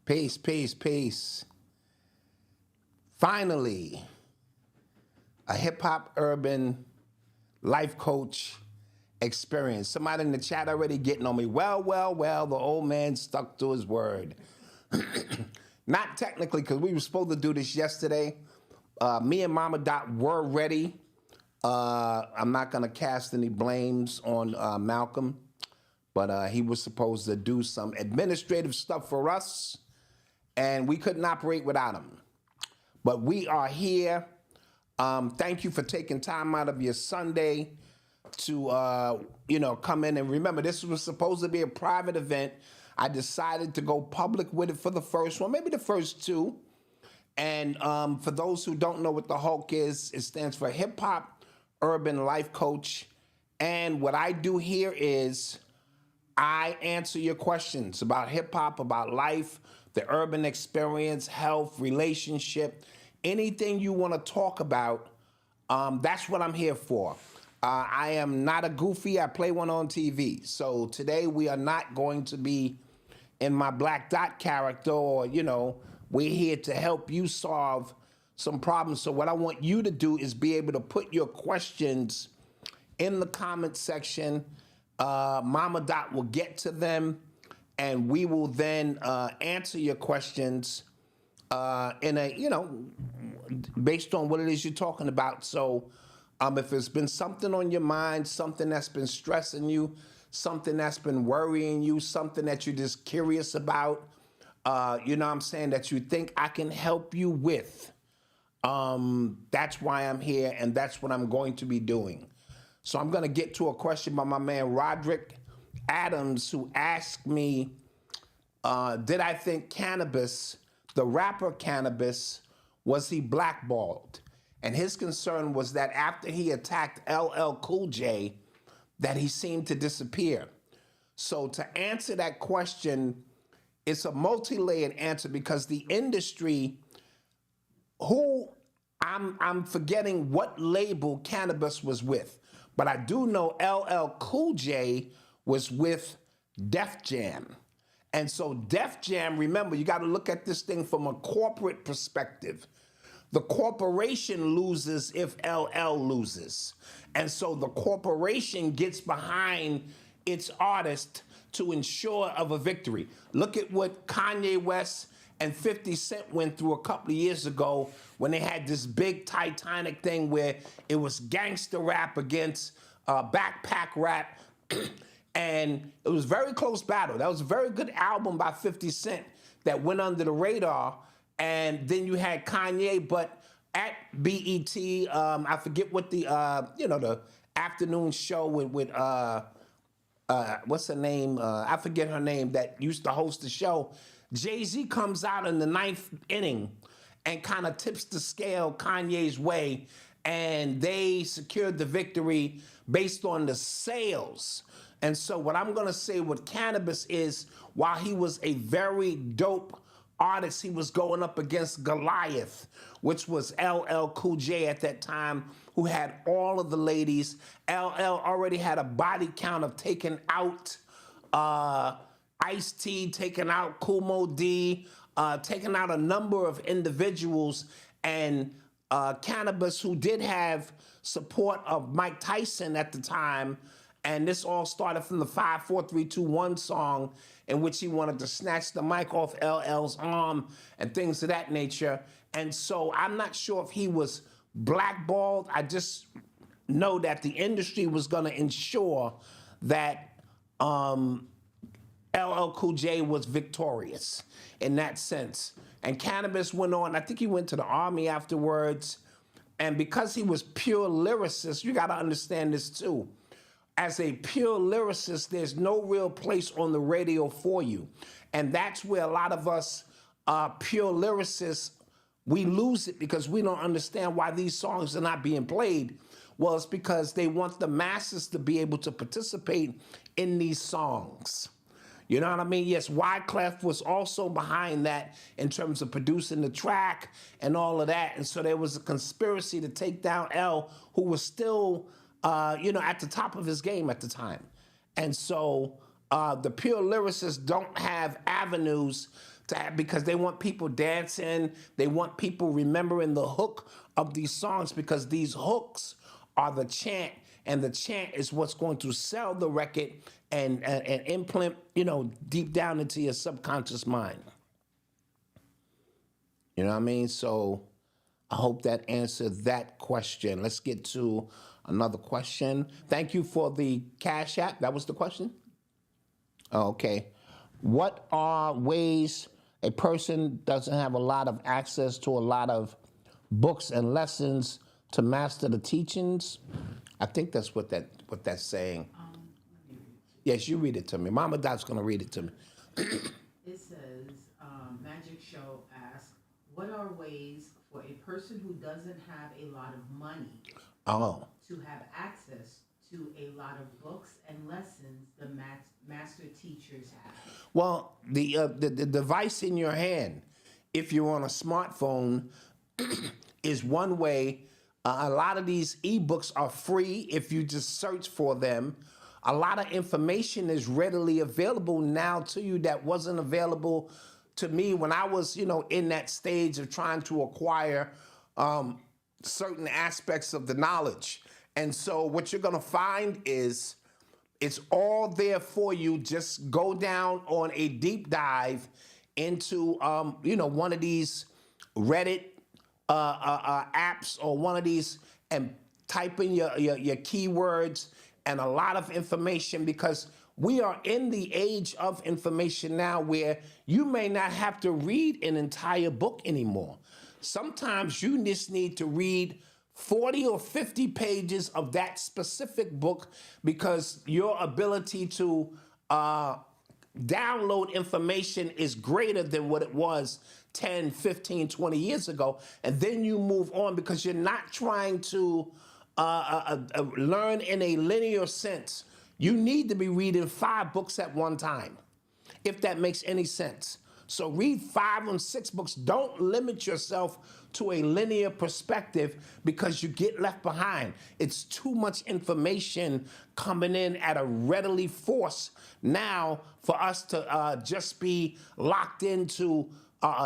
Peace, peace, peace. Finally, a hip hop urban life coach experience. Somebody in the chat already getting on me. Well, the old man stuck to his word. Not technically, because we were supposed to do this yesterday. Me and Mama Dot were ready. I'm not going to cast any blames on Malcolm, but he was supposed to do some administrative stuff for us, and we couldn't operate without him. But we are here. Thank you for taking time out of your Sunday to, come in. And remember, this was supposed to be a private event. I decided to go public with it for the first one, maybe the first two. And for those who don't know what the HULC is, it stands for Hip Hop Urban Life Coach. And what I do here is I answer your questions about hip hop, about life, the urban experience, health, relationship, anything you want to talk about. That's what I'm here for. I am not a goofy. I play one on TV. So today we are not going to be in my Black Dot character or, we're here to help you solve some problems. So what I want you to do is be able to put your questions in the comment section. Mama Dot will get to them, and we will then answer your questions in a, based on what it is you're talking about. So if there's been something on your mind, something that's been stressing you, something that's been worrying you, something that you're just curious about, that you think I can help you with, that's why I'm here, and that's what I'm going to be doing. So I'm going to get to a question by my man Roderick Adams, who asked me, did I think Canibus, the rapper Canibus, was he blackballed? And his concern was that after he attacked LL Cool J, that he seemed to disappear. So to answer that question, it's a multi-layered answer because the industry, I'm forgetting what label Canibus was with, but I do know LL Cool J was with Def Jam. And so Def Jam, remember, you got to look at this thing from a corporate perspective. The corporation loses if LL loses. And so the corporation gets behind its artist to ensure of a victory. Look at what Kanye West and 50 Cent went through a couple of years ago when they had this big Titanic thing where it was gangster rap against backpack rap. And it was a very close battle. That was a very good album by 50 Cent that went under the radar. And then you had Kanye, but at BET, I forget what the afternoon show with what's her name? I forget her name that used to host the show. Jay-Z comes out in the ninth inning and kind of tips the scale Kanye's way, and they secured the victory based on the sales. And so what I'm going to say with Canibus is, while he was a very dope artist, he was going up against Goliath, which was LL Cool J at that time, who had all of the ladies. LL already had a body count of taking out Ice-T, taking out Kumo D, taking out a number of individuals, and Canibus, who did have support of Mike Tyson at the time. And this all started from the 5, 4, 3, 2, 1 song, in which he wanted to snatch the mic off LL's arm and things of that nature. And so I'm not sure if he was blackballed. I just know that the industry was going to ensure that LL Cool J was victorious in that sense. And Canibus went on, I think he went to the army afterwards. And because he was pure lyricist, you got to understand this too. As a pure lyricist, there's no real place on the radio for you. And that's where a lot of us pure lyricists, we lose it because we don't understand why these songs are not being played. Well, it's because they want the masses to be able to participate in these songs. You know what I mean? Yes, Wyclef was also behind that in terms of producing the track and all of that. And so there was a conspiracy to take down L, who was still at the top of his game at the time. And so the pure lyricists don't have avenues because they want people dancing. They want people remembering the hook of these songs because these hooks are the chant, and the chant is what's going to sell the record and implant, deep down into your subconscious mind. You know what I mean? So I hope that answered that question. Let's get to another question. Thank you for the Cash App. That was the question? Oh, okay. What are ways a person doesn't have a lot of access to a lot of books and lessons to master the teachings? I think that's what that's saying. Yes, you read it to me. Mama Dot's going to read it to me. It says, Magic Show asks, what are ways for a person who doesn't have a lot of money to have access to a lot of books and lessons the master teachers have? Well, the device in your hand, if you're on a smartphone, is one way. A lot of these ebooks are free if you just search for them. A lot of information is readily available now to you that wasn't available to me when I was, in that stage of trying to acquire certain aspects of the knowledge. And so what you're going to find is it's all there for you. Just go down on a deep dive into, one of these Reddit apps or one of these and type in your keywords and a lot of information, because we are in the age of information now where you may not have to read an entire book anymore. Sometimes you just need to read 40 or 50 pages of that specific book because your ability to download information is greater than what it was 10, 15, 20 years ago. And then you move on because you're not trying to learn in a linear sense. You need to be reading 5 books at one time, if that makes any sense. So read 5 and 6 books. Don't limit yourself to a linear perspective because you get left behind. It's too much information coming in at a readily force now for us to just be locked into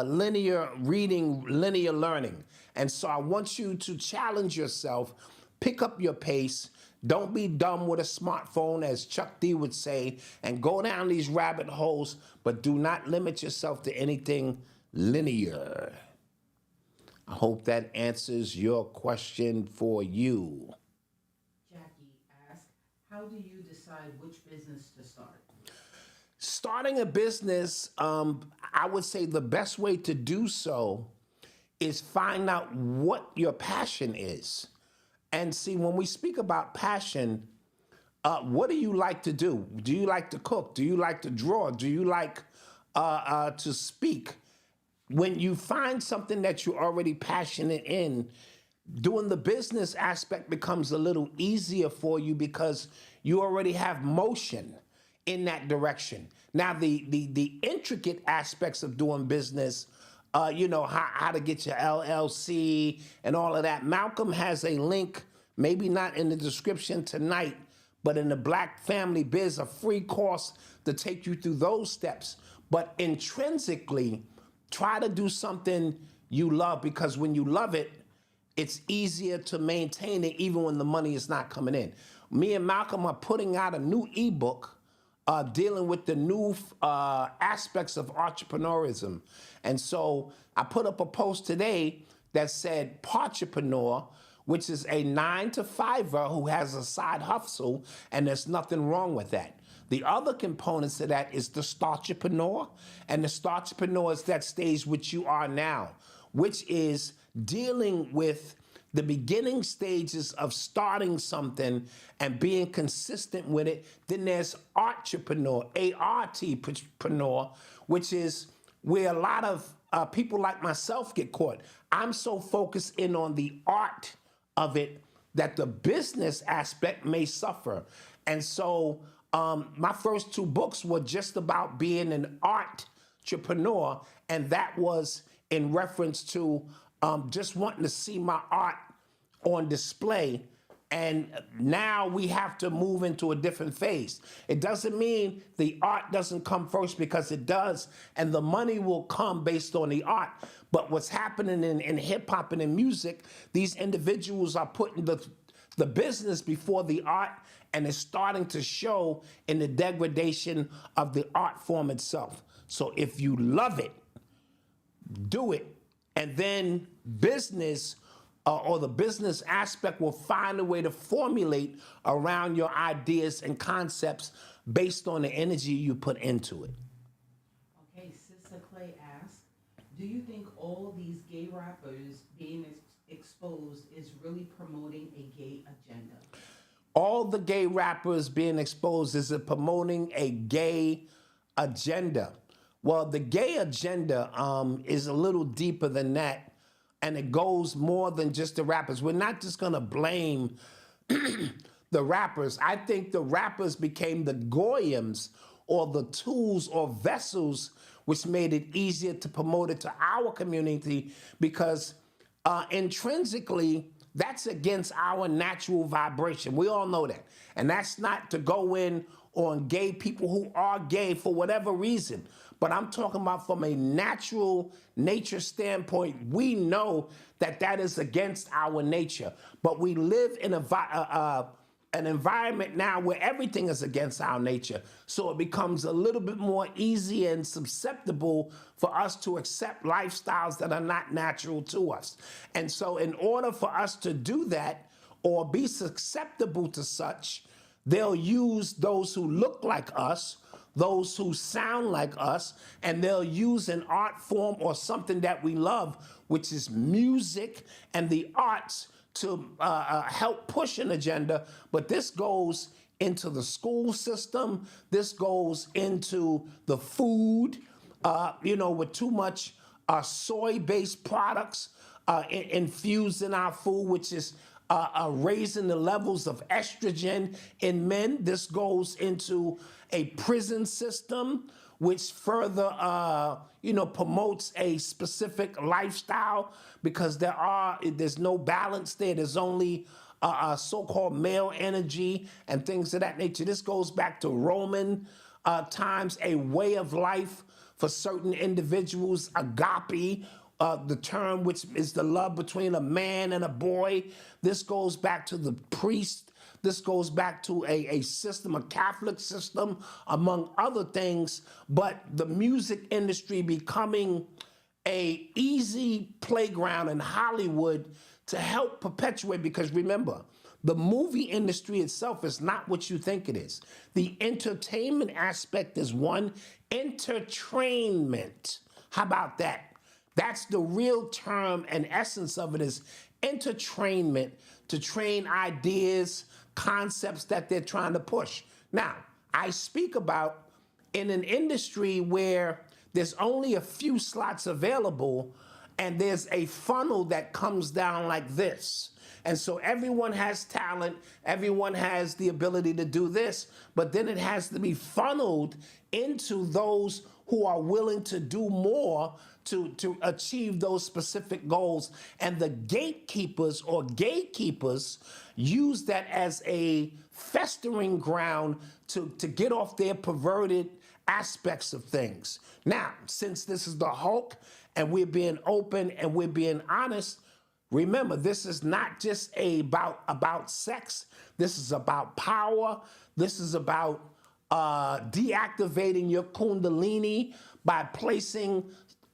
linear reading, linear learning. And so I want you to challenge yourself, pick up your pace. Don't be dumb with a smartphone, as Chuck D would say, and go down these rabbit holes, but do not limit yourself to anything linear. I hope that answers your question for you. Jackie asks, how do you decide which business to start? Starting a business, I would say the best way to do so is find out what your passion is. And see, when we speak about passion, what do you like to do? Do you like to cook? Do you like to draw? Do you like to speak? When you find something that you're already passionate in, doing the business aspect becomes a little easier for you because you already have motion in that direction. Now, the intricate aspects of doing business, how to get your LLC and all of that. Malcolm has a link, maybe not in the description tonight, but in the Black Family Biz, a free course to take you through those steps. But intrinsically, try to do something you love, because when you love it, it's easier to maintain it even when the money is not coming in. Me and Malcolm are putting out a new ebook dealing with the new aspects of entrepreneurism. And so I put up a post today that said Partrepreneur, which is a 9-to-5er who has a side hustle, and there's nothing wrong with that. The other components of that is the Startrepreneur, and the Startrepreneur is that stage which you are now, which is dealing with the beginning stages of starting something and being consistent with it. Then there's Artrepreneur, A-R-T-preneur, which is where a lot of people like myself get caught. I'm so focused in on the art of it that the business aspect may suffer. And so my first 2 books were just about being an entrepreneur, and that was in reference to just wanting to see my art on display And now we have to move into a different phase. It doesn't mean the art doesn't come first, because it does, and the money will come based on the art. But what's happening in hip hop and in music, these individuals are putting the business before the art, and it's starting to show in the degradation of the art form itself. So if you love it, do it, and then business or the business aspect will find a way to formulate around your ideas and concepts based on the energy you put into it. Okay, Sister Clay asks, do you think all these gay rappers being exposed is really promoting a gay agenda? All the gay rappers being exposed, is it promoting a gay agenda? Well, the gay agenda is a little deeper than that. And it goes more than just the rappers. We're not just gonna blame the rappers. I think the rappers became the goyams, or the tools or vessels, which made it easier to promote it to our community, because intrinsically, that's against our natural vibration. We all know that. And that's not to go in on gay people who are gay for whatever reason. But I'm talking about from a natural nature standpoint. We know that that is against our nature. But we live in an environment now where everything is against our nature. So it becomes a little bit more easy and susceptible for us to accept lifestyles that are not natural to us. And so in order for us to do that, or be susceptible to such, they'll use those who look like us, those who sound like us, and they'll use an art form or something that we love, which is music and the arts, to help push an agenda. But this goes into the school system. This goes into the food, with too much soy-based products infused in our food, which is raising the levels of estrogen in men. This goes into a prison system, which further, promotes a specific lifestyle, because there's no balance there. There's only so-called male energy and things of that nature. This goes back to Roman times, a way of life for certain individuals, agape, the term which is the love between a man and a boy. This goes back to the priest. This goes back to a system, a Catholic system, among other things. But the music industry becoming a easy playground in Hollywood to help perpetuate, because remember, the movie industry itself is not what you think it is. The entertainment aspect is one. Entertainment. How about that? That's the real term and essence of it, is entertainment, to train ideas, concepts that they're trying to push. Now, I speak about in an industry where there's only a few slots available, and there's a funnel that comes down like this. And so everyone has talent, everyone has the ability to do this, but then it has to be funneled into those who are willing to do more to achieve those specific goals. And the gatekeepers or gatekeepers use that as a festering ground to get off their perverted aspects of things. Now, since this is the HULC and we're being open and we're being honest, remember, this is not just about sex. This is about power. This is about deactivating your kundalini by placing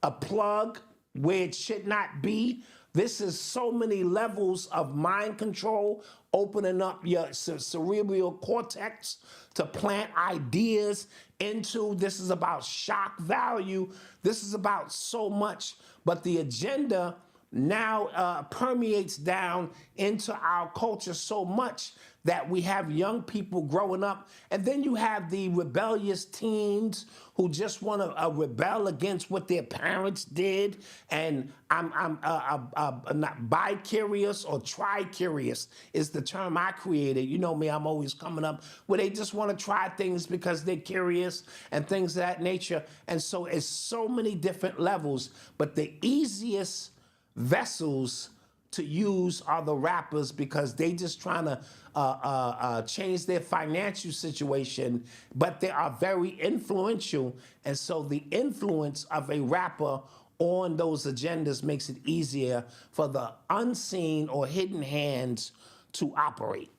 a plug where it should not be. This is so many levels of mind control, opening up your cerebral cortex to plant ideas into. This is about shock value. This is about so much. But the agenda now permeates down into our culture so much that we have young people growing up, and then you have the rebellious teens who just want to rebel against what their parents did. And I'm not bi-curious or tri-curious is the term I created. You know me, I'm always coming up where they just want to try things because they're curious and things of that nature. And so it's so many different levels, but the easiest vessels to use are the rappers because they just trying to change their financial situation, but they are very influential. And so the influence of a rapper on those agendas makes it easier for the unseen or hidden hands to operate.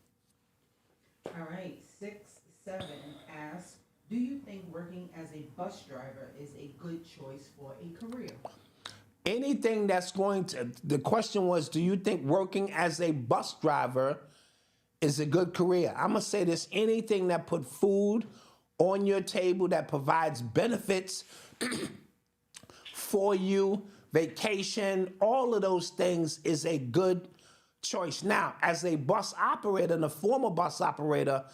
All right, 6-7 asks, do you think working as a bus driver is a good choice for a career? Anything that's going to, the question was, do you think working as a bus driver is a good career? I'm going to say this, anything that put food on your table, that provides benefits for you, vacation, all of those things is a good choice. Now, as a bus operator and a former bus operator,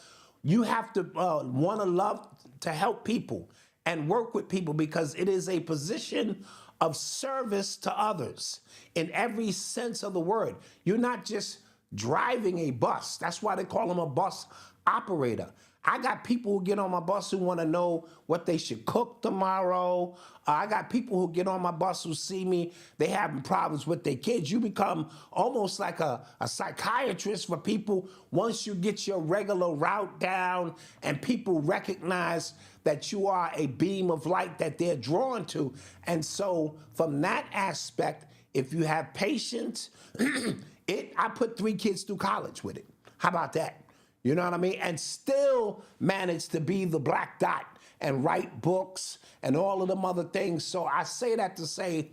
you have to want to love to help people and work with people because it is a position of service to others in every sense of the word. You're not just driving a bus. That's why they call them a bus operator. I got people who get on my bus who want to know what they should cook tomorrow. I got people who get on my bus who see me, they having problems with their kids. You become almost like a psychiatrist for people once you get your regular route down and people recognize that you are a beam of light that they're drawn to. And so from that aspect, if you have patience, I put 3 kids through college with it. How about that? You know what I mean? And still manage to be the black dot and write books and all of them other things. So I say that to say,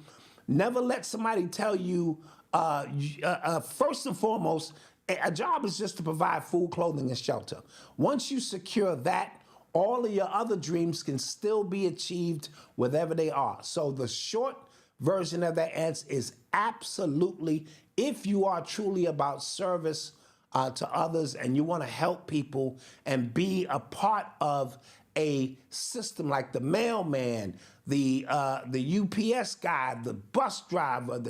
never let somebody tell you, first and foremost, a job is just to provide food, clothing, and shelter. Once you secure that, all of your other dreams can still be achieved wherever they are. So the short version of that answer is absolutely, if you are truly about service to others and you want to help people and be a part of a system like the mailman, the UPS guy, the bus driver,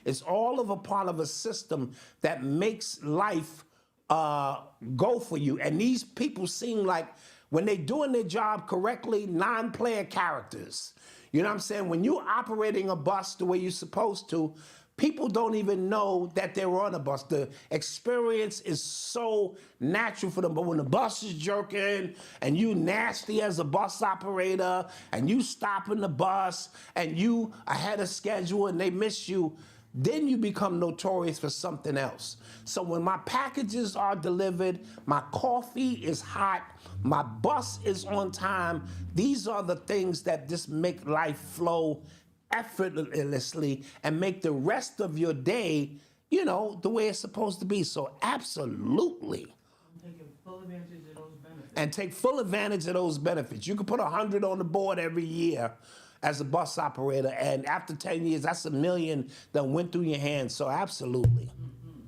it's all of a part of a system that makes life go for you. And these people seem like, when they're doing their job correctly, non-player characters. You know what I'm saying? When you're operating a bus the way you're supposed to, people don't even know that they're on a bus. The experience is so natural for them. But when the bus is jerking and you nasty as a bus operator and you stopping the bus and you ahead of schedule and they miss you, then you become notorious for something else. So when my packages are delivered, my coffee is hot, my bus is on time, these are the things that just make life flow effortlessly and make the rest of your day, the way it's supposed to be. So absolutely. I'm taking full advantage of those benefits. And take full advantage of those benefits. You can put 100 on the board every year as a bus operator, and after 10 years, that's $1 million that went through your hands. So absolutely. Mm-hmm.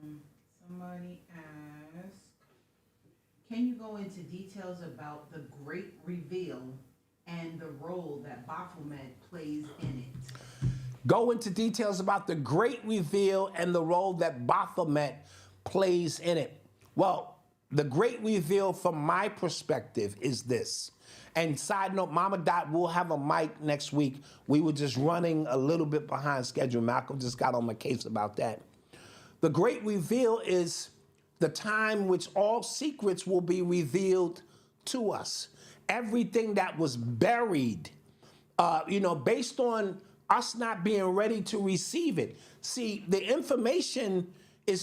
Okay. Somebody asked, can you go into details about the great reveal and the role that Baphomet plays in it? Go into details about the great reveal and the role that Baphomet plays in it. Well, the great reveal from my perspective is this. And side note, Mama Dot will have a mic next week. We were just running a little bit behind schedule. Malcolm just got on my case about that. The great reveal is the time which all secrets will be revealed to us. Everything that was buried, based on us not being ready to receive it. See, the information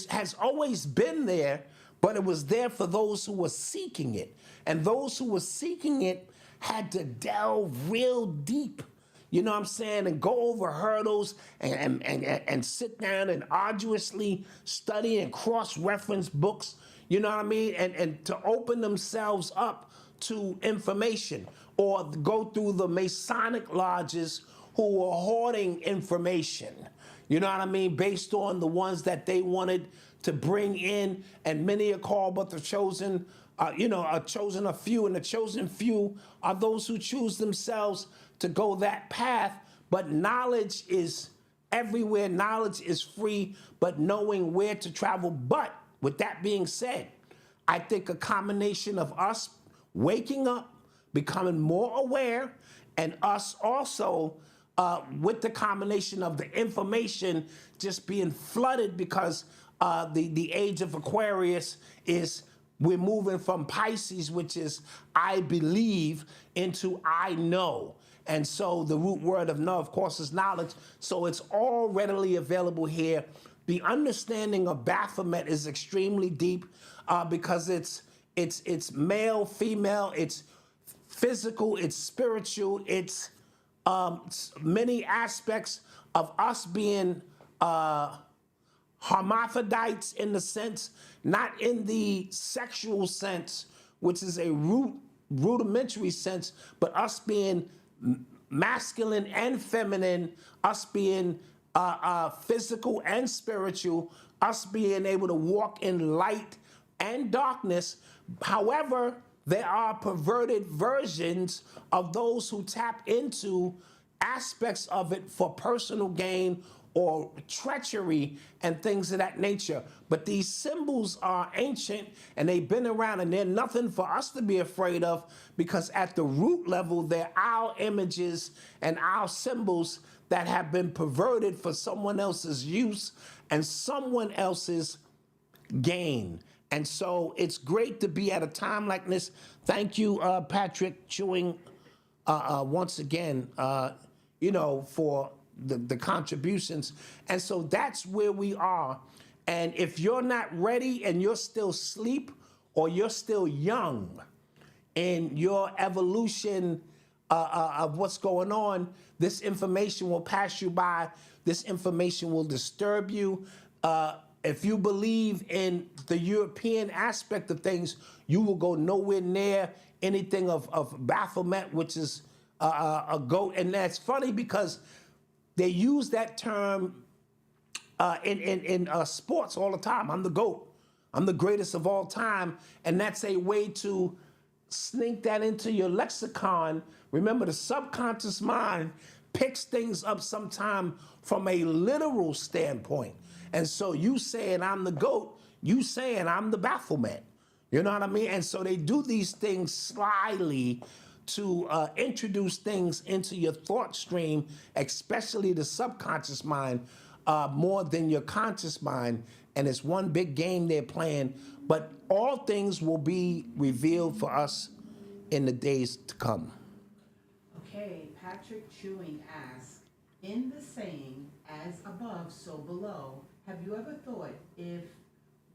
has always been there, but it was there for those who were seeking it. And those who were seeking it had to delve real deep, you know what I'm saying, and go over hurdles and sit down and arduously study and cross-reference books, you know what I mean, and to open themselves up to information, or go through the Masonic lodges who were hoarding information, you know what I mean, based on the ones that they wanted to bring in, and many are called but the chosen, are chosen a few, and the chosen few are those who choose themselves to go that path. But knowledge is everywhere, knowledge is free, but knowing where to travel. But with that being said, I think a combination of us waking up, becoming more aware, and us also with the combination of the information just being flooded because the age of Aquarius is, we're moving from Pisces, which is I believe, into I know. And so the root word of know, of course, is knowledge. So it's all readily available here. The understanding of Baphomet is extremely deep because it's male, female, it's physical, it's spiritual, it's many aspects of us being hermaphrodites in the sense, not in the sexual sense, which is a rudimentary sense, but us being masculine and feminine, us being physical and spiritual, us being able to walk in light and darkness. However, there are perverted versions of those who tap into aspects of it for personal gain or treachery and things of that nature. But these symbols are ancient and they've been around, and they're nothing for us to be afraid of, because at the root level, they're our images and our symbols that have been perverted for someone else's use and someone else's gain. And so it's great to be at a time like this. Thank you, Patrick Chewing, once again, for the contributions. And so that's where we are. And if you're not ready and you're still asleep, or you're still young in your evolution of what's going on, this information will pass you by. This information will disturb you. If you believe in the European aspect of things, you will go nowhere near anything of Baphomet, which is a goat. And that's funny because they use that term in sports all the time. I'm the GOAT. I'm the greatest of all time. And that's a way to sneak that into your lexicon. Remember, the subconscious mind picks things up sometime from a literal standpoint. And so you saying I'm the GOAT, you saying I'm the Baphomet. You know what I mean? And so they do these things slyly to introduce things into your thought stream, especially the subconscious mind, more than your conscious mind. And it's one big game they're playing. But all things will be revealed for us in the days to come. Okay, Patrick Chewing asks, in the saying, as above, so below, have you ever thought if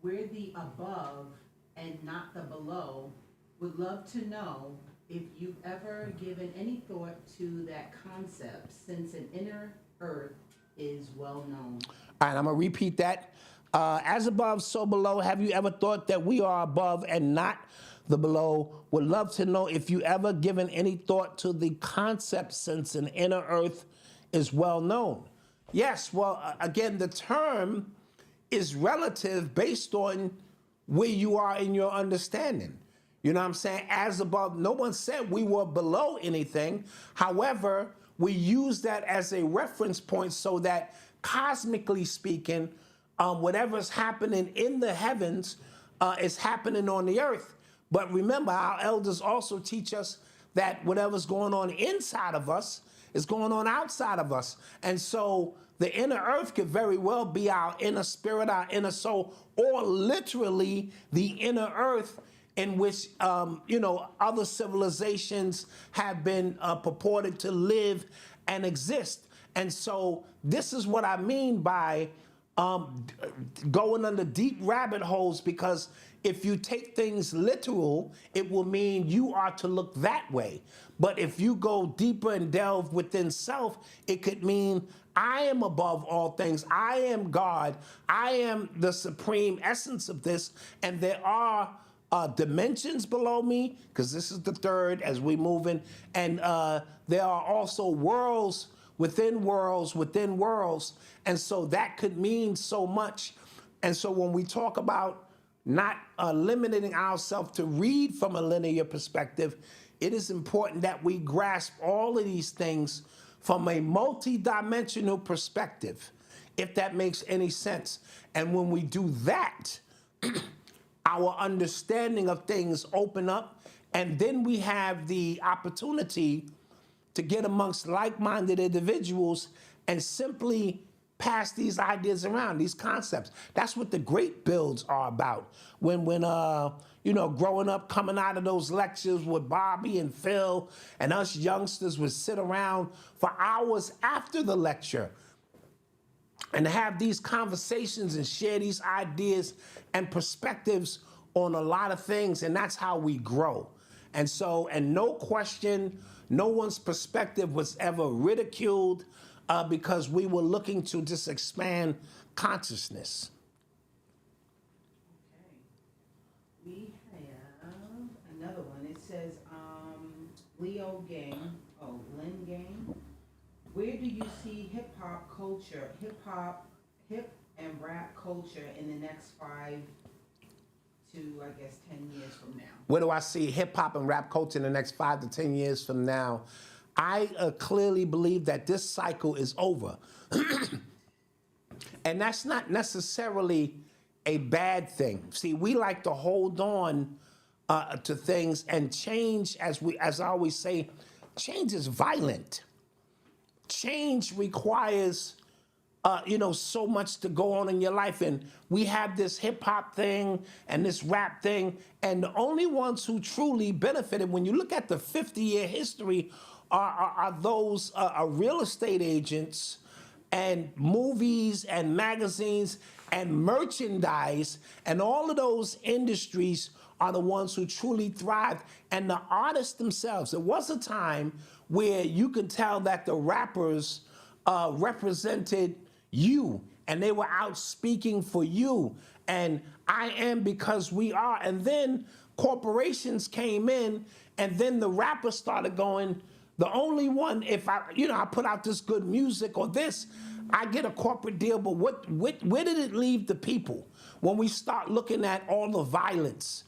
we're the above and not the below? Would love to know if you've ever given any thought to that concept, since an inner earth is well known. All right, I'm going to repeat that. As above, so below. Have you ever thought that we are above and not the below? Would love to know if you ever given any thought to the concept, since an inner earth is well known. Yes, well, again, the term is relative based on where you are in your understanding. You know what I'm saying? As above, no one said we were below anything. However, we use that as a reference point so that cosmically speaking, whatever's happening in the heavens is happening on the earth. But remember, our elders also teach us that whatever's going on inside of us is going on outside of us. And so the inner earth could very well be our inner spirit, our inner soul, or literally the inner earth in which, other civilizations have been purported to live and exist. And so this is what I mean by going under deep rabbit holes, because if you take things literal, it will mean you are to look that way. But if you go deeper and delve within self, it could mean I am above all things. I am God. I am the supreme essence of this. And there are dimensions below me, because this is the third as we move in. And there are also worlds within worlds within worlds. And so that could mean so much. And so when we talk about not limiting ourselves to read from a linear perspective, it is important that we grasp all of these things from a multi-dimensional perspective, if that makes any sense. And when we do that, our understanding of things open up, and then we have the opportunity to get amongst like-minded individuals and simply pass these ideas around, these concepts. That's what the great builds are about. When growing up, coming out of those lectures with Bobby and Phil, and us youngsters would sit around for hours after the lecture and have these conversations and share these ideas and perspectives on a lot of things, and that's how we grow. And so, and no question, no one's perspective was ever ridiculed because we were looking to just expand consciousness. Okay. We have another one. It says, Leo Gang, Lynn Gang. Where do you see hip and rap culture in the next 5 to, 10 years from now? Where do I see hip hop and rap culture in the next 5 to 10 years from now? I clearly believe that this cycle is over. And that's not necessarily a bad thing. See, we like to hold on to things, and change, as I always say, change is violent. Change requires so much to go on in your life. And we have this hip hop thing and this rap thing. And the only ones who truly benefited, when you look at the 50-year history, are those real estate agents and movies and magazines and merchandise, and all of those industries are the ones who truly thrived. And the artists themselves, there was a time where you could tell that the rappers represented you, and they were out speaking for you, and I am because we are. And then corporations came in, and then the rappers started going, the only one, if I put out this good music or this, I get a corporate deal, but where did it leave the people? When we start looking at all the violence,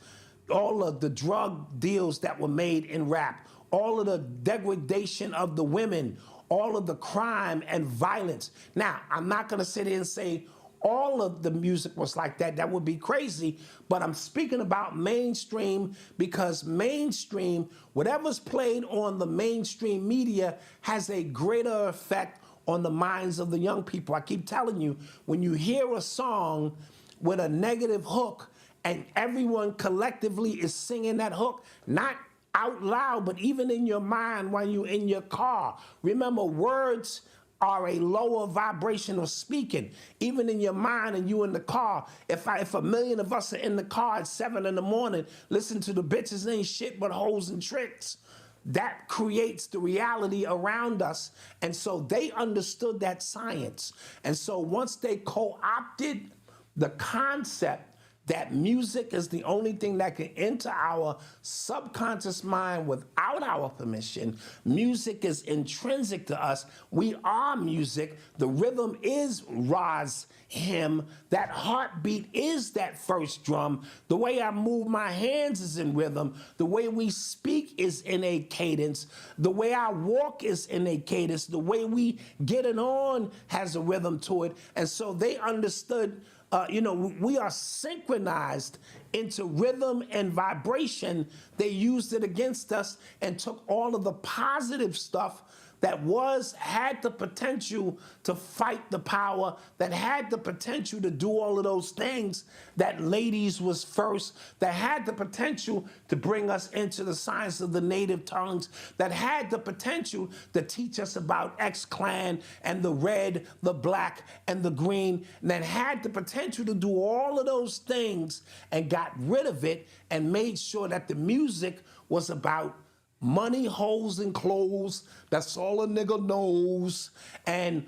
all of the drug deals that were made in rap, all of the degradation of the women, all of the crime and violence. Now, I'm not gonna sit here and say all of the music was like that. That would be crazy. But I'm speaking about mainstream, because mainstream, whatever's played on the mainstream media has a greater effect on the minds of the young people. I keep telling you, when you hear a song with a negative hook and everyone collectively is singing that hook, not out loud, but even in your mind while you're in your car. Remember, words are a lower vibration of speaking. Even in your mind and you in the car, if a million of us are in the car at 7 in the morning, listen to the bitches ain't shit but hoes and tricks, that creates the reality around us. And so they understood that science. And so once they co-opted the concept that music is the only thing that can enter our subconscious mind without our permission. Music is intrinsic to us. We are music. The rhythm is Ra's hymn. That heartbeat is that first drum. The way I move my hands is in rhythm. The way we speak is in a cadence. The way I walk is in a cadence. The way we get it on has a rhythm to it. And so they understood we are synchronized into rhythm and vibration. They used it against us and took all of the positive stuff that had the potential to fight the power, that had the potential to do all of those things, that ladies was first, that had the potential to bring us into the science of the native tongues, that had the potential to teach us about X-Clan and the red, the black, and the green, and that had the potential to do all of those things and got rid of it and made sure that the music was about money, hoes, and clothes. That's all a nigga knows. And,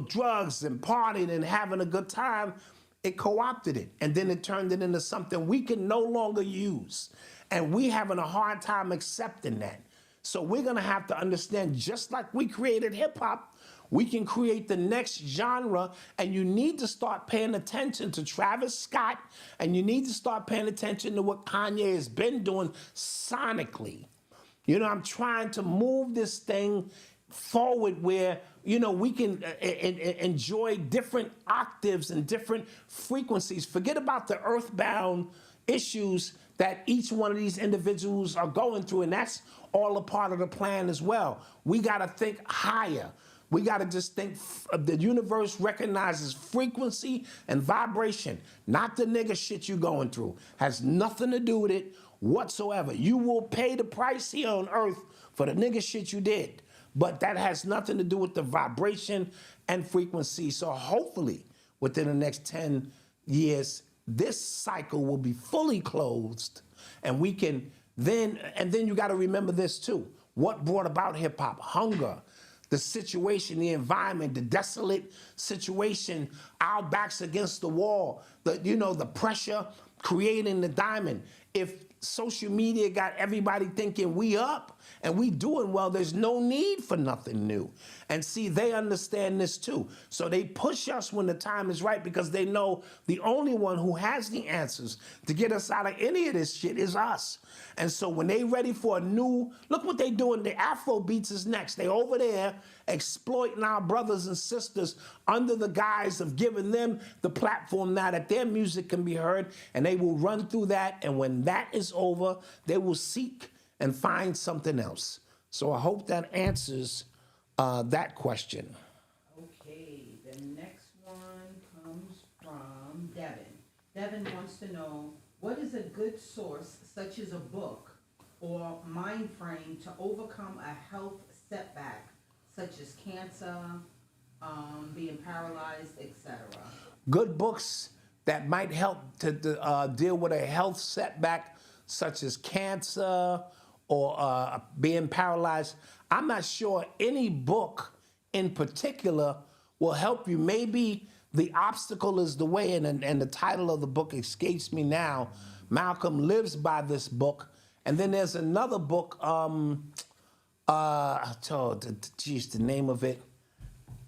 drugs and partying and having a good time. It co-opted it. And then it turned it into something we can no longer use. And we having a hard time accepting that. So we're going to have to understand, just like we created hip hop, we can create the next genre. And you need to start paying attention to Travis Scott. And you need to start paying attention to what Kanye has been doing sonically. I'm trying to move this thing forward where, we can enjoy different octaves and different frequencies. Forget about the earthbound issues that each one of these individuals are going through, and that's all a part of the plan as well. We got to think higher. We got to just think the universe recognizes frequency and vibration, not the nigga shit you going through. Has nothing to do with it whatsoever. You will pay the price here on earth for the nigga shit you did, but that has nothing to do with the vibration and frequency. So hopefully within the next 10 years, this cycle will be fully closed, and we can then you got to remember this too. What brought about hip hop? Hunger. The situation, the environment, the desolate situation, our backs against the wall, the pressure creating the diamond. If social media got everybody thinking we up and we doing well, there's no need for nothing new. And see, they understand this too. So they push us when the time is right because they know the only one who has the answers to get us out of any of this shit is us. And so when they ready for a new, look what they doing, the Afro beats is next. They over there exploiting our brothers and sisters under the guise of giving them the platform now that their music can be heard, and they will run through that, and when that is over, they will seek and find something else. So I hope that answers that question. Okay, the next one comes from Devin. Devin wants to know, what is a good source, such as a book or mind frame, to overcome a health setback, such as cancer, being paralyzed, etc.? Good books that might help to deal with a health setback, such as cancer or being paralyzed. I'm not sure any book in particular will help you. Maybe The Obstacle is the Way, and the title of the book escapes me now. Malcolm lives by this book. And then there's another book, the name of it,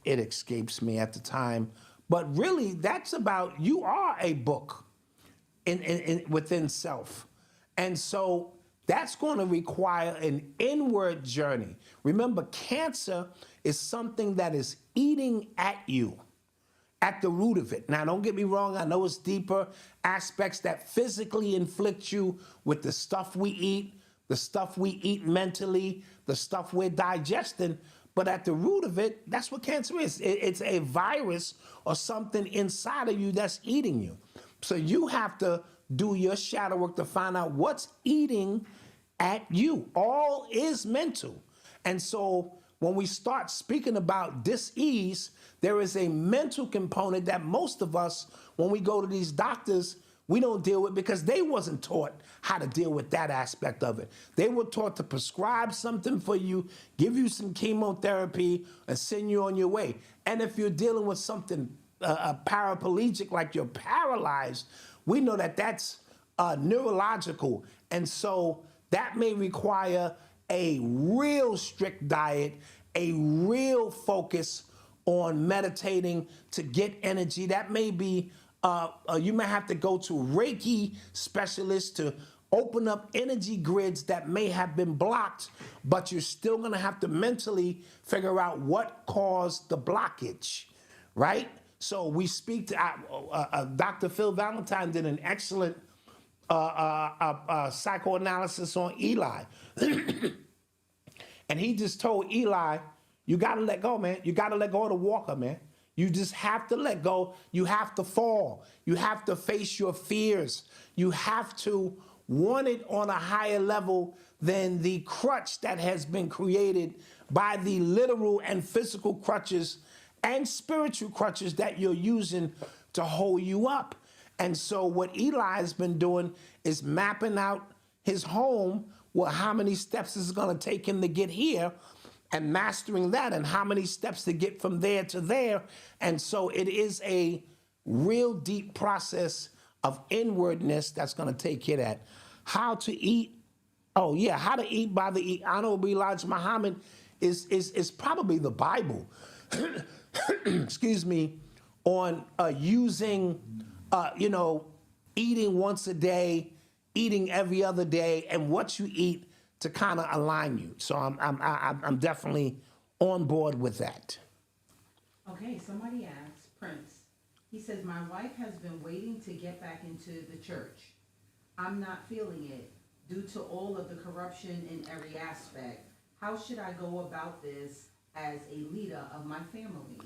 it escapes me at the time. But really, that's about, you are a book within self. And so that's going to require an inward journey. Remember, cancer is something that is eating at you, at the root of it. Now, don't get me wrong. I know it's deeper aspects that physically inflict you with the stuff we eat mentally, the stuff we're digesting. But at the root of it, that's what cancer is. It's a virus or something inside of you that's eating you. So you have to do your shadow work to find out what's eating at you. All is mental. And so when we start speaking about dis-ease, there is a mental component that most of us, when we go to these doctors, we don't deal with because they wasn't taught how to deal with that aspect of it. They were taught to prescribe something for you, give you some chemotherapy, and send you on your way. And if you're dealing with something paraplegic, like you're paralyzed, we know that that's neurological. And so that may require a real strict diet, a real focus on meditating to get energy. That may be, you may have to go to Reiki specialists to open up energy grids that may have been blocked, but you're still gonna have to mentally figure out what caused the blockage, right? So we speak to, Dr. Phil Valentine did an excellent psychoanalysis on Eli. And he just told Eli, you gotta let go, man. You gotta let go of the walker, man. You just have to let go. You have to fall. You have to face your fears. You have to want it on a higher level than the crutch that has been created by the literal and physical crutches and spiritual crutches that you're using to hold you up. And so what Eli has been doing is mapping out his home, well, how many steps is it gonna take him to get here, and mastering that, and how many steps to get from there to there. And so it is a real deep process of inwardness that's gonna take care of that. How to eat, how to eat by the Honorable Elijah Muhammad is probably the Bible, excuse me, on using, eating once a day, eating every other day, and what you eat to kind of align you. So I'm definitely on board with that. Okay, somebody asked, Prince, he says, my wife has been waiting to get back into the church. I'm not feeling it due to all of the corruption in every aspect. How should I go about this as a leader of my family?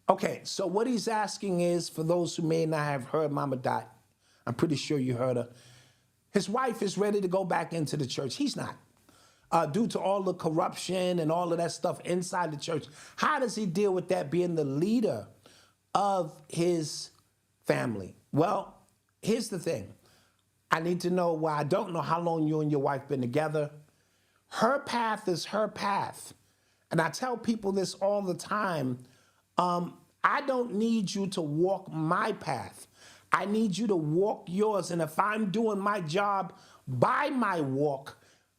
Okay, so what he's asking is, for those who may not have heard Mama Dot, I'm pretty sure you heard her. His wife is ready to go back into the church. He's not. Due to all the corruption and all of that stuff inside the church. How does he deal with that being the leader of his family? Well, here's the thing. I need to know, well, I don't know how long you and your wife been together. Her path is her path. And I tell people this all the time. I don't need you to walk my path. I need you to walk yours. And if I'm doing my job by my walk,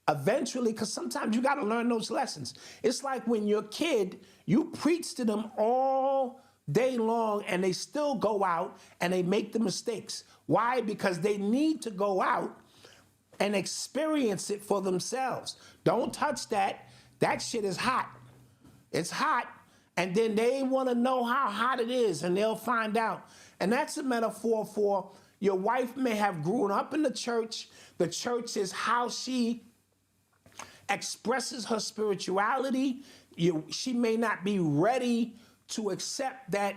eventually, because sometimes you got to learn those lessons. It's like when you're a kid, you preach to them all day long and they still go out and they make the mistakes. Why? Because they need to go out and experience it for themselves. Don't touch that. That shit is hot. It's hot. And then they want to know how hot it is and they'll find out. And that's a metaphor for your wife may have grown up in the church. The church is how she expresses her spirituality. She may not be ready to accept that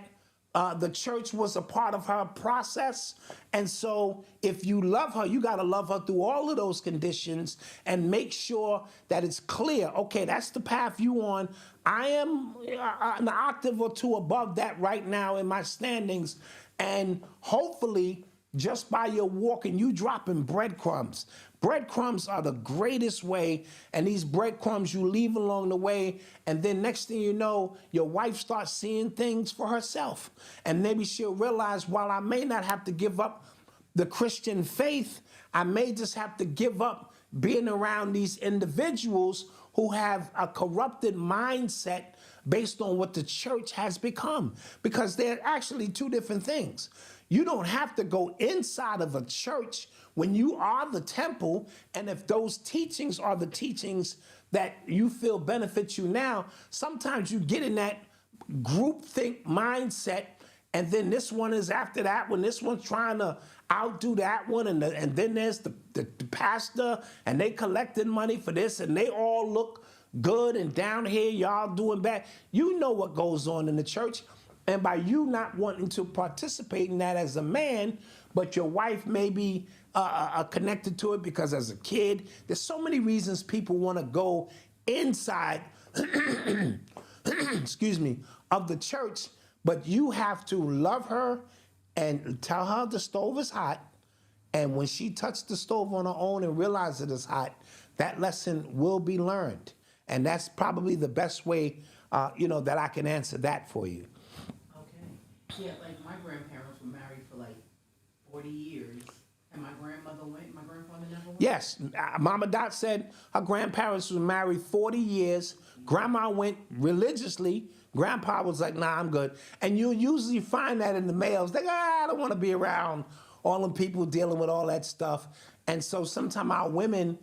the church was a part of her process. And so if you love her, you got to love her through all of those conditions and make sure that it's clear. Okay, that's the path you on. I am an octave or two above that right now in my standings. And hopefully, just by your walking, you dropping breadcrumbs. Breadcrumbs are the greatest way, and these breadcrumbs you leave along the way, and then next thing you know, your wife starts seeing things for herself. And maybe she'll realize, while I may not have to give up the Christian faith, I may just have to give up being around these individuals who have a corrupted mindset based on what the church has become. Because they're actually two different things. You don't have to go inside of a church when you are the temple, and if those teachings are the teachings that you feel benefit you now, sometimes you get in that groupthink mindset, and then this one is after that one, this one's trying to outdo that one, and then there's the pastor, and they collecting money for this, and they all look good, and down here y'all doing bad. You know what goes on in the church. And by you not wanting to participate in that as a man, but your wife may be connected to it because as a kid, there's so many reasons people want to go inside, excuse me, of the church, but you have to love her and tell her the stove is hot. And when she touched the stove on her own and realizes it is hot, that lesson will be learned. And that's probably the best way, that I can answer that for you. Yeah, like my grandparents were married for like 40 years. And my grandmother went, my grandfather never went? Yes, Mama Dot said her grandparents were married 40 years. Grandma went religiously. Grandpa was like, nah, I'm good. And you'll usually find that in the males. They go, I don't want to be around all them people dealing with all that stuff. And so sometimes our women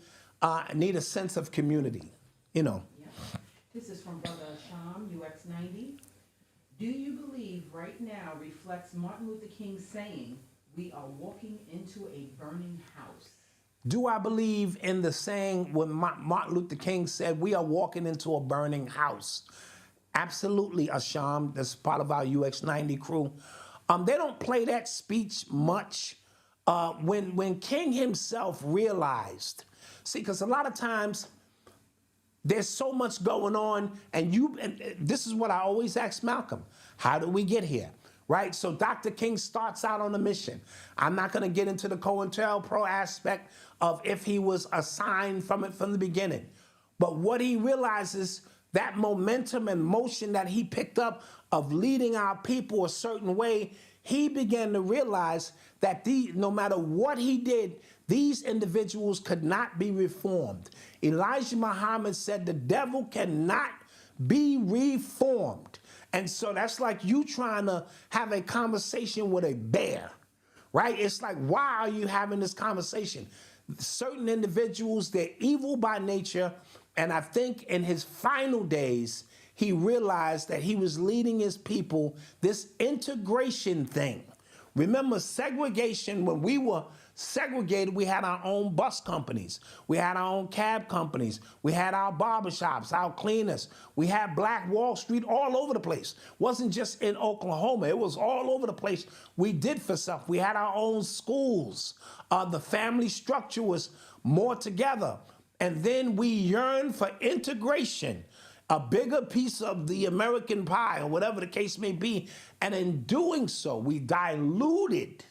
need a sense of community, Yeah. This is from Brother Sham, UX90. Do you believe right now reflects Martin Luther King's saying, we are walking into a burning house? Do I believe in the saying when Martin Luther King said, we are walking into a burning house? Absolutely, Asham. That's part of our UX90 crew. They don't play that speech much. When King himself realized, because a lot of times there's so much going on, and this is what I always ask Malcolm. How did we get here? Right? So Dr. King starts out on a mission. I'm not going to get into the COINTELPRO aspect of if he was assigned from the beginning. But what he realizes, that momentum and motion that he picked up of leading our people a certain way, he began to realize that no matter what he did, these individuals could not be reformed. Elijah Muhammad said the devil cannot be reformed. And so that's like you trying to have a conversation with a bear, right? It's like, why are you having this conversation? Certain individuals, they're evil by nature. And I think in his final days, he realized that he was leading his people this integration thing. Remember segregation when we were segregated. We had our own bus companies. We had our own cab companies. We had our barbershops, our cleaners. We had Black Wall Street all over the place. Wasn't just in Oklahoma. It was all over the place. We did for self. We had our own schools. The family structure was more together. And then we yearned for integration, a bigger piece of the American pie, or whatever the case may be. And in doing so, we diluted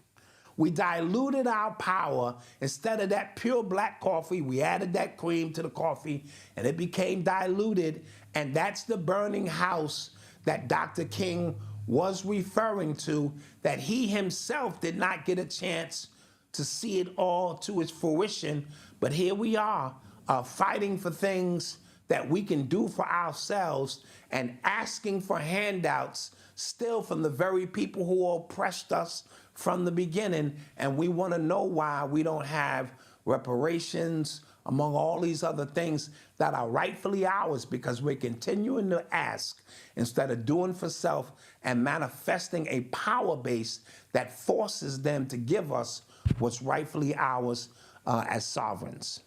our power. Instead of that pure black coffee, we added that cream to the coffee, and it became diluted. And that's the burning house that Dr. King was referring to, that he himself did not get a chance to see it all to its fruition. But here we are, fighting for things that we can do for ourselves and asking for handouts still from the very people who oppressed us from the beginning. And we want to know why we don't have reparations, among all these other things that are rightfully ours, because we're continuing to ask instead of doing for self and manifesting a power base that forces them to give us what's rightfully ours as sovereigns.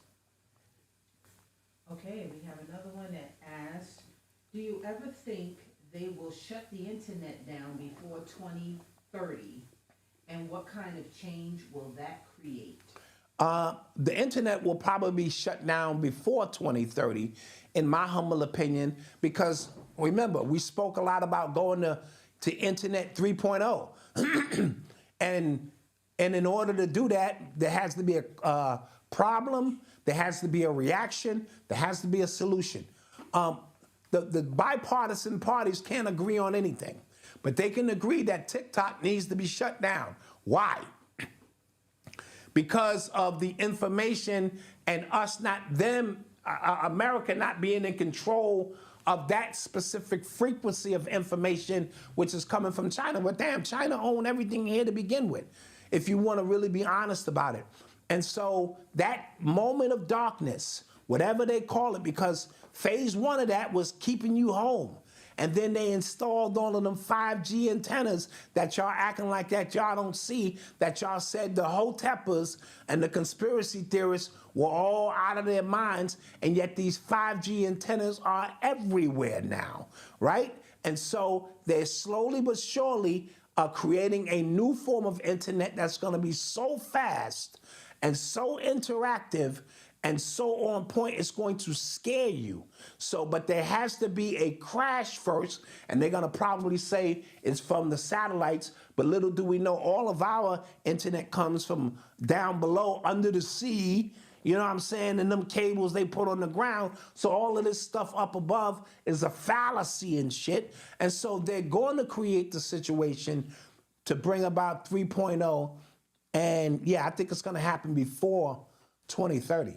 Okay, we have another one that asks, do you ever think they will shut the internet down before 2030? And what kind of change will that create? The internet will probably be shut down before 2030, in my humble opinion, because remember, we spoke a lot about going to Internet 3.0. And in order to do that, there has to be a problem, there has to be a reaction, there has to be a solution. The bipartisan parties can't agree on anything, but they can agree that TikTok needs to be shut down. Why? Because of the information and us not them, America not being in control of that specific frequency of information which is coming from China. But damn, China owned everything here to begin with, if you want to really be honest about it. And so that moment of darkness, whatever they call it, because phase one of that was keeping you home. And then they installed all of them 5G antennas that y'all acting like that y'all don't see, that y'all said the Hoteppers and the conspiracy theorists were all out of their minds, and yet these 5G antennas are everywhere now, right? And so they're slowly but surely creating a new form of internet that's gonna be so fast and so interactive and so on point, it's going to scare you. So, but there has to be a crash first, and they're gonna probably say it's from the satellites, but little do we know, all of our internet comes from down below, under the sea, you know what I'm saying, and them cables they put on the ground. So all of this stuff up above is a fallacy and shit. And so they're going to create the situation to bring about 3.0. And yeah, I think it's gonna happen before 2030.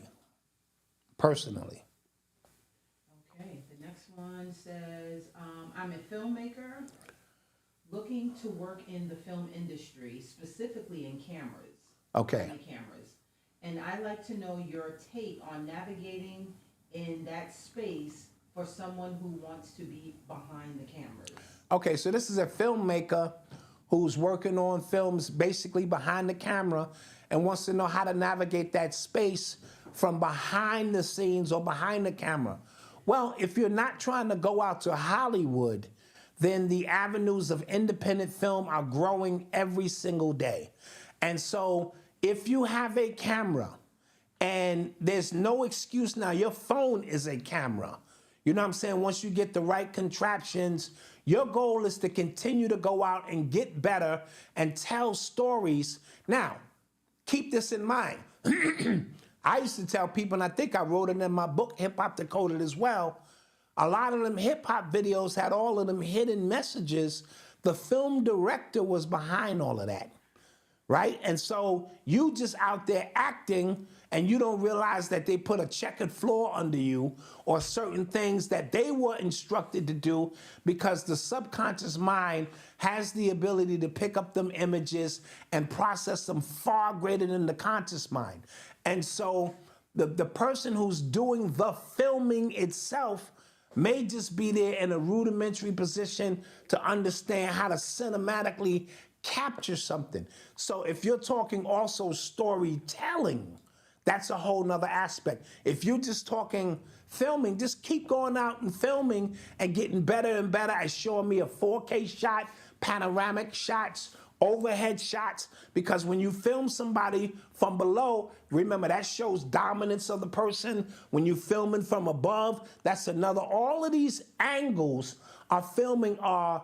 Personally. Okay, the next one says, I'm a filmmaker looking to work in the film industry, specifically in cameras. Okay. Cameras. And I'd like to know your take on navigating in that space for someone who wants to be behind the cameras. Okay, so this is a filmmaker who's working on films basically behind the camera and wants to know how to navigate that space from behind the scenes or behind the camera. Well, if you're not trying to go out to Hollywood, then the avenues of independent film are growing every single day. And so if you have a camera, and there's no excuse now, your phone is a camera. You know what I'm saying? Once you get the right contraptions, your goal is to continue to go out and get better and tell stories. Now, keep this in mind. I used to tell people, and I think I wrote it in my book, Hip Hop Decoded as well, a lot of them hip hop videos had all of them hidden messages. The film director was behind all of that, right? And so you just out there acting and you don't realize that they put a checkered floor under you or certain things that they were instructed to do, because the subconscious mind has the ability to pick up them images and process them far greater than the conscious mind. And so the person who's doing the filming itself may just be there in a rudimentary position to understand how to cinematically capture something. So if you're talking also storytelling, that's a whole nother aspect. If you're just talking filming, just keep going out and filming and getting better and better at showing me a 4K shot, panoramic shots, overhead shots, because when you film somebody from below, remember that shows dominance of the person. When you're filming from above, that's another. All of these angles are filming are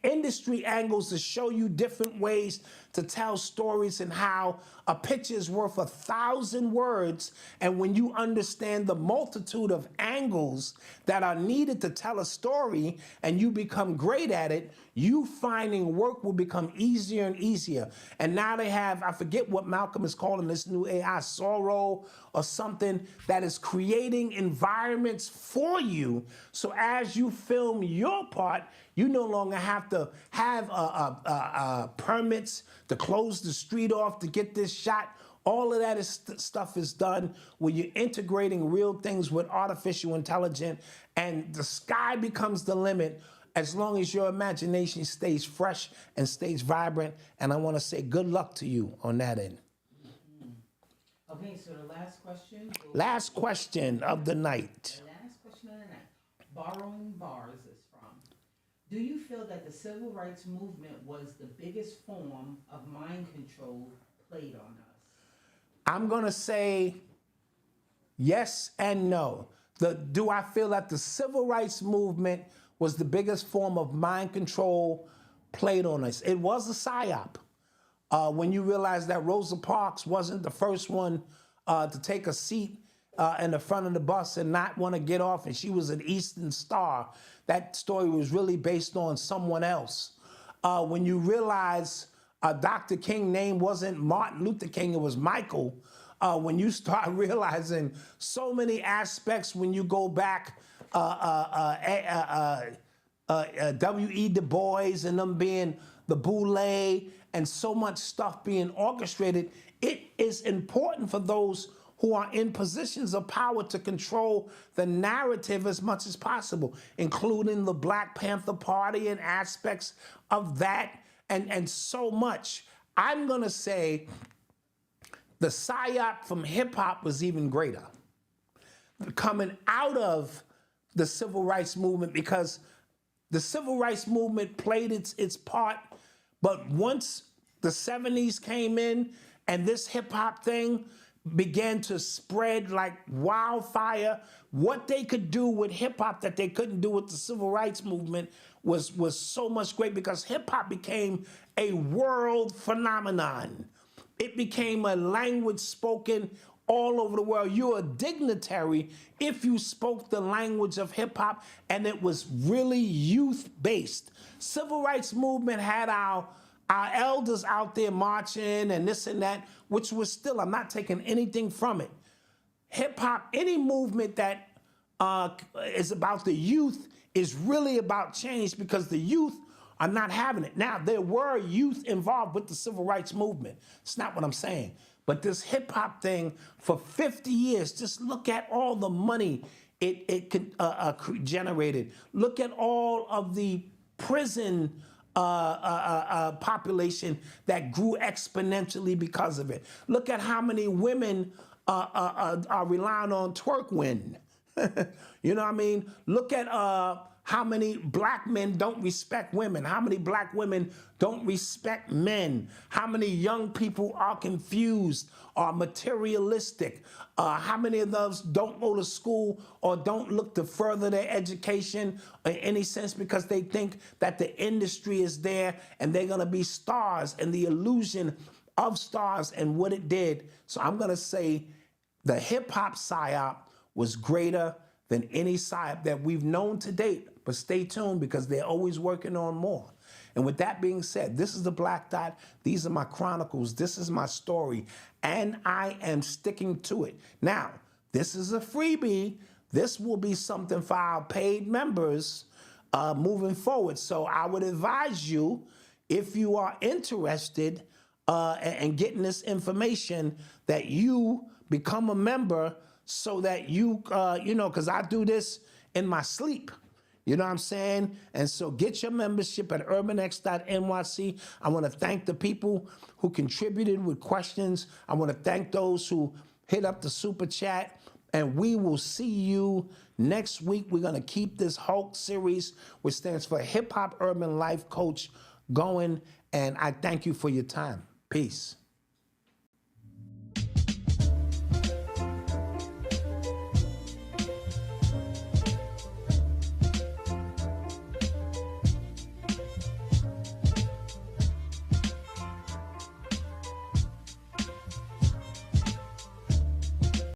industry angles to show you different ways to tell stories, and how a picture is worth 1,000 words. And when you understand the multitude of angles that are needed to tell a story and you become great at it, you finding work will become easier and easier. And now they have, I forget what Malcolm is calling this new AI, Sorrow or something, that is creating environments for you. So as you film your part, you no longer have to have permits to close the street off to get this shot. All of that stuff is done when you're integrating real things with artificial intelligence, and the sky becomes the limit as long as your imagination stays fresh and stays vibrant. And I want to say good luck to you on that end. Okay, so the last question. Last question of the night. The last question of the night. Borrowing bars is from: do you feel that the civil rights movement was the biggest form of mind control played on us? I'm going to say yes and no. Do I feel that the civil rights movement was the biggest form of mind control played on us? It was a psyop. When you realize that Rosa Parks wasn't the first one to take a seat in the front of the bus and not want to get off, and she was an Eastern Star, that story was really based on someone else. When you realize Dr. King's name wasn't Martin Luther King, it was Michael. When you start realizing so many aspects, when you go back, W.E. Du Bois and them being the Boule, and so much stuff being orchestrated, it is important for those who are in positions of power to control the narrative as much as possible, including the Black Panther Party and aspects of that, and so much. I'm gonna say the psyop from hip hop was even greater coming out of the civil rights movement, because the civil rights movement played its part, but once the 70s came in and this hip hop thing began to spread like wildfire, what they could do with hip hop that they couldn't do with the civil rights movement was so much great, because hip hop became a world phenomenon. It became a language spoken all over the world. You're a dignitary if you spoke the language of hip hop, and it was really youth based. Civil rights movement had our elders out there marching and this and that, which was still, I'm not taking anything from it. Hip hop, any movement that is about the youth is really about change, because the youth are not having it. Now, there were youth involved with the civil rights movement. It's not what I'm saying. But this hip hop thing for 50 years, just look at all the money it generated. Look at all of the prison population that grew exponentially because of it. Look at how many women are relying on twerk win. You know what I mean? Look at how many black men don't respect women, how many black women don't respect men, how many young people are confused, are materialistic, how many of those don't go to school or don't look to further their education in any sense, because they think that the industry is there and they're gonna be stars, and the illusion of stars and what it did. So I'm gonna say the hip hop psyop was greater than any psyop that we've known to date. But stay tuned, because they're always working on more. And with that being said, this is the Black Dot. These are my chronicles. This is my story. And I am sticking to it. Now, this is a freebie. This will be something for our paid members moving forward. So I would advise you, if you are interested in getting this information, that you become a member, so that you, because I do this in my sleep. You know what I'm saying? And so get your membership at urbanx.nyc. I want to thank the people who contributed with questions. I want to thank those who hit up the super chat. And we will see you next week. We're going to keep this HULC series, which stands for Hip Hop Urban Life Coach, going. And I thank you for your time. Peace.